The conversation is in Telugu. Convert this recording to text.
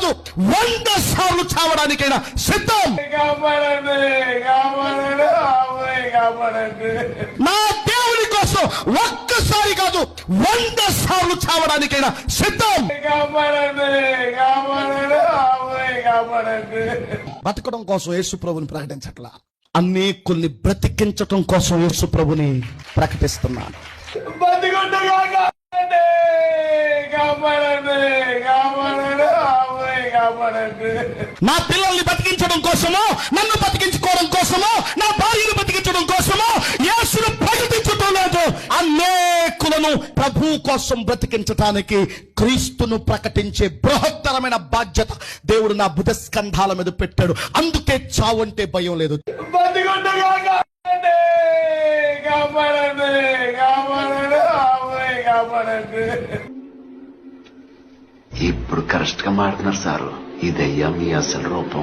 కాదు 100 సార్లు చావడానికైనా సిద్ధం. నా దేవుని కోసం ఒక్కసారి కాదు 100 సార్లు చావడానికైనా సిద్ధం. బతకడం కోసం యేసు ప్రభుని ప్రకటించట్లా, అనేకుల్ని బ్రతికించటం కోసం యేసు ప్రభుని ప్రకటిస్తున్నాను. నా పిల్లల్ని బతికించడం కోసమో, నన్ను బతికించుకోవడం కోసమో, నా భార్యను బతికించడం కోసమో యేసును ప్రకటించడం లేదు. అనేకులను ప్రభు కోసం బ్రతికించటానికి క్రీస్తును ప్రకటించే బృహత్తరమైన బాధ్యత దేవుడు నా బుధ స్కంధాల మీద పెట్టాడు. అందుకే చావంటే భయం లేదు. ఇప్పుడు కరెక్ట్ గా మాట్లాడుతున్నారు సారు. ఇదయ్యా మీ అసలు రూపం.